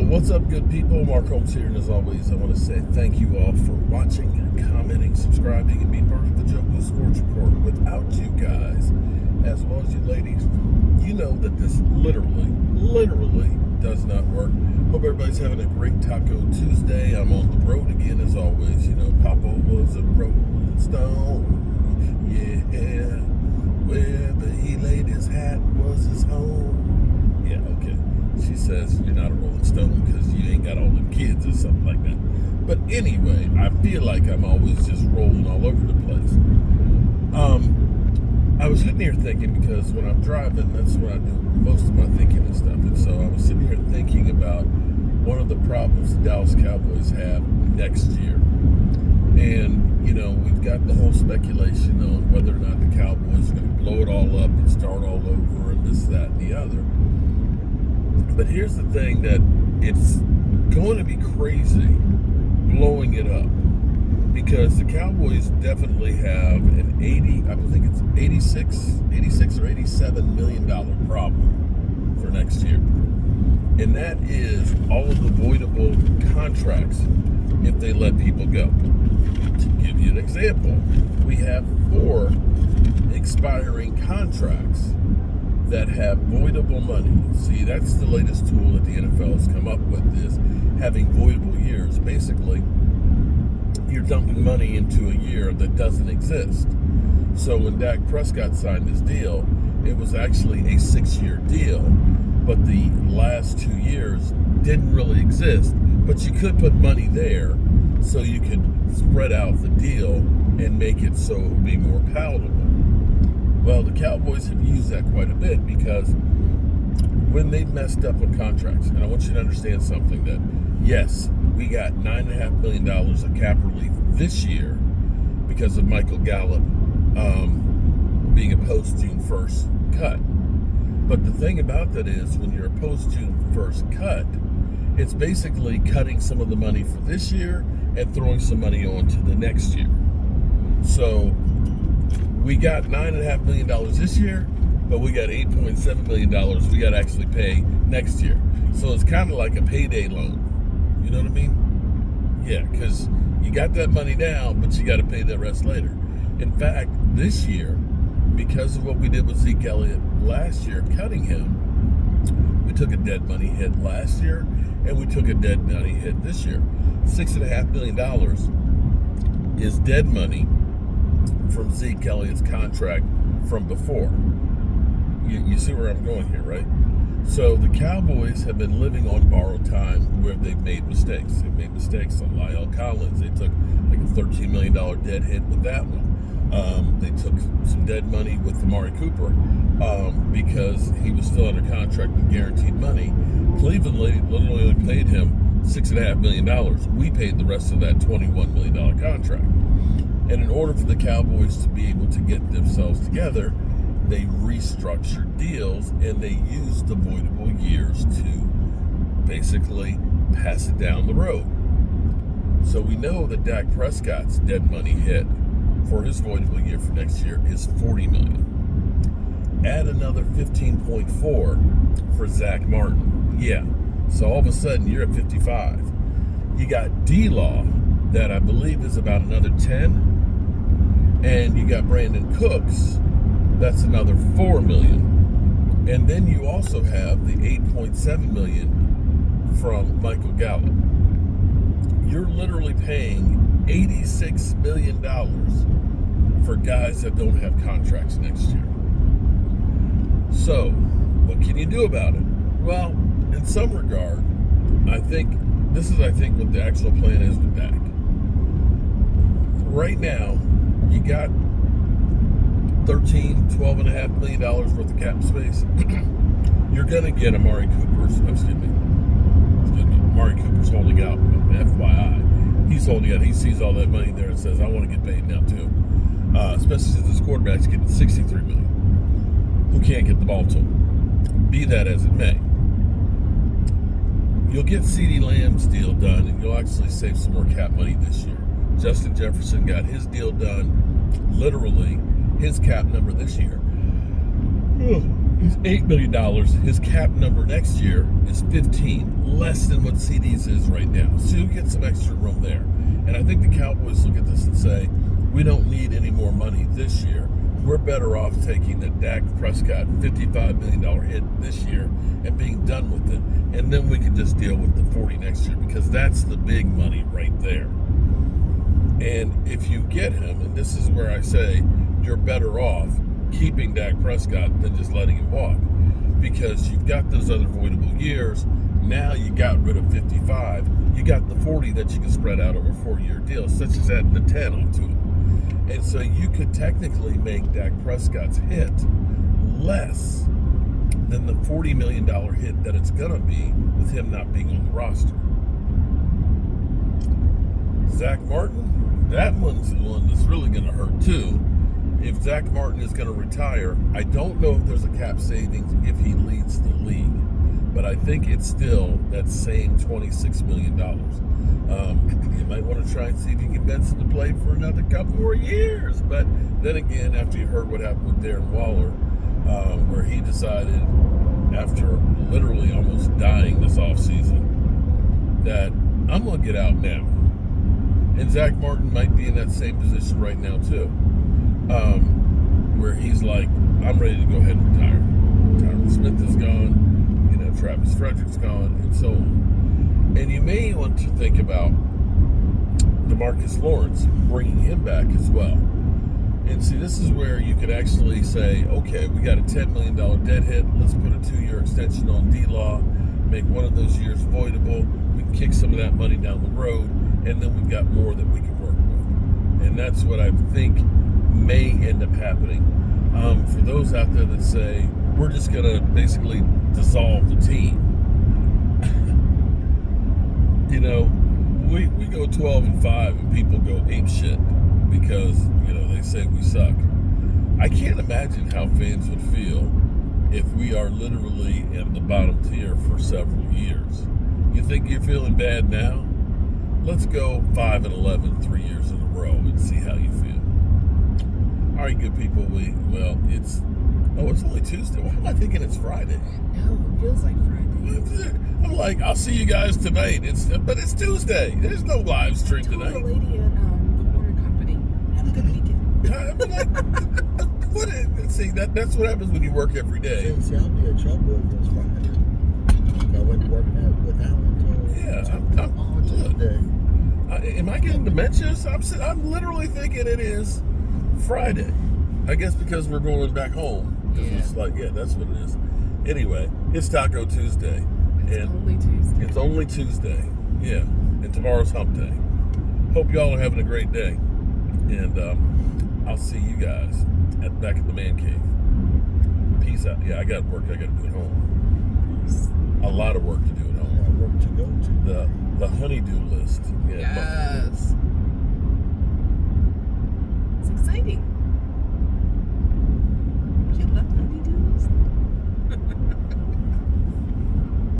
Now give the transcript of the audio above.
What's up, good people? Mark Holmes here, and as always, I want to say thank you all for watching, commenting, subscribing, and being part of the Joe Blue Sports Report. Without you guys, as well as you ladies, you know that this literally does not work. Hope everybody's having a great Taco Tuesday. I'm on the road again, as always. You know, Papa was a rolling stone, yeah. Wherever he laid his hat was his home. Yeah, okay. She says you're not a Rolling Stone because you ain't got all them kids or something like that. But anyway, I feel like I'm always just rolling all over the place. I was sitting here thinking, because when I'm driving, that's when I do most of my thinking and stuff. And so I was sitting here thinking about one of the problems the Dallas Cowboys have next year. And, you know, we've got the whole speculation on whether or not the Cowboys are going to blow it all up and start all over and this, that, and the other. But here's the thing, that it's going to be crazy blowing it up, because the Cowboys definitely have an 86 or $87 million problem for next year. And that is all of the voidable contracts if they let people go. To give you an example, we have 4 expiring contracts that have voidable money. See, that's the latest tool that the NFL has come up with, is having voidable years. Basically, you're dumping money into a year that doesn't exist. So when Dak Prescott signed this deal, it was actually a 6-year deal, but the last 2 years didn't really exist. But you could put money there so you could spread out the deal and make it so it would be more palatable. Well, the Cowboys have used that quite a bit, because when they've messed up on contracts, and I want you to understand something, that yes, we got $9.5 million of cap relief this year because of Michael Gallup being a post-June 1st cut. But the thing about that is, when you're a post-June 1st cut, it's basically cutting some of the money for this year and throwing some money on to the next year. So we got $9.5 million this year, but we got $8.7 million we got to actually pay next year. So it's kind of like a payday loan. You know what I mean? Yeah, because you got that money now, but you got to pay the rest later. In fact, this year, because of what we did with Zeke Elliott last year, cutting him, we took a dead money hit last year, and we took a dead money hit this year. $6.5 million is dead money from Zeke Elliott's contract from before. You see where I'm going here, right? So the Cowboys have been living on borrowed time where they've made mistakes. They've made mistakes on Lyle Collins. They took like a $13 million dead hit with that one. They took some dead money with Amari Cooper because he was still under contract with guaranteed money. Cleveland literally only paid him $6.5 million. We paid the rest of that $21 million contract. And in order for the Cowboys to be able to get themselves together, they restructured deals, and they used the voidable years to basically pass it down the road. So we know that Dak Prescott's dead money hit for his voidable year for next year is $40 million. Add another 15.4 for Zach Martin. Yeah, so all of a sudden you're at 55. You got D-Law, that I believe is about another 10. And you got Brandon Cooks, that's another $4 million. And then you also have the $8.7 million from Michael Gallup. You're literally paying $86 million for guys that don't have contracts next year. So, what can you do about it? Well, in some regard, I think what the actual plan is with Dak. Right now, you got $12.5 million worth of cap space. You're going to get Amari Cooper's holding out, FYI. He's holding out. He sees all that money there and says, I want to get paid now too. Especially since this quarterback's getting $63 million. Who can't get the ball to him? Be that as it may. You'll get CeeDee Lamb's deal done, and you'll actually save some more cap money this year. Justin Jefferson got his deal done. Literally, his cap number this year He's $8 million. His cap number next year is 15, less than what CD's is right now. So you get some extra room there. And I think the Cowboys look at this and say, we don't need any more money this year. We're better off taking the Dak Prescott $55 million hit this year and being done with it. And then we can just deal with the 40 next year, because that's the big money right there. And if you get him, and this is where I say you're better off keeping Dak Prescott than just letting him walk, because you've got those other voidable years. Now you got rid of 55. You got the 40 that you can spread out over a 4-year deal, such as adding the 10 onto it. And so you could technically make Dak Prescott's hit less than the $40 million hit that it's going to be with him not being on the roster. Zach Martin, that one's the one that's really going to hurt too. If Zach Martin is going to retire, I don't know if there's a cap savings if he leads the league, but I think it's still that same $26 million. You might want to try and see if you can Benson to play for another couple more years. But then again, after you heard what happened with Darren Waller, where he decided after literally almost dying this offseason that I'm going to get out now. And Zach Martin might be in that same position right now too. Where he's like, I'm ready to go ahead and retire. Tyron Smith is gone, Travis Frederick's gone, and so on. And you may want to think about DeMarcus Lawrence, bringing him back as well. And see, this is where you could actually say, okay, we got a $10 million dead hit. Let's put a 2-year extension on D-Law, make one of those years voidable. We can kick some of that money down the road, and then we've got more that we can work with. And that's what I think may end up happening. For those out there that say, we're just going to basically dissolve the team. We go 12-5 and people go ape shit because, they say we suck. I can't imagine how fans would feel if we are literally in the bottom tier for several years. You think you're feeling bad now? Let's go 5-11 3 years in a row and see how you feel. All right, good people. It's only Tuesday. Why am I thinking it's Friday? No, it feels like Friday. I'm like, I'll see you guys tonight. But it's Tuesday. There's no live stream tonight. I told the lady at the water company, have a good weekend. I'm like, see, that's what happens when you work every day. See, I'll be in trouble if it's Friday. I went working out with Alan I'm Tuesday. Am I getting dementia? I'm literally thinking it is Friday. I guess because we're going back home. Yeah. It's like, that's what it is. Anyway, it's Taco Tuesday. It's only Tuesday. Yeah. And tomorrow's hump day. Hope y'all are having a great day. And I'll see you guys back at the man cave. Peace out. Yeah, I got work I got to do at home. Peace. A lot of work to do at home. Yeah, work to go to. The honey-do list. Yeah, yes. It's exciting.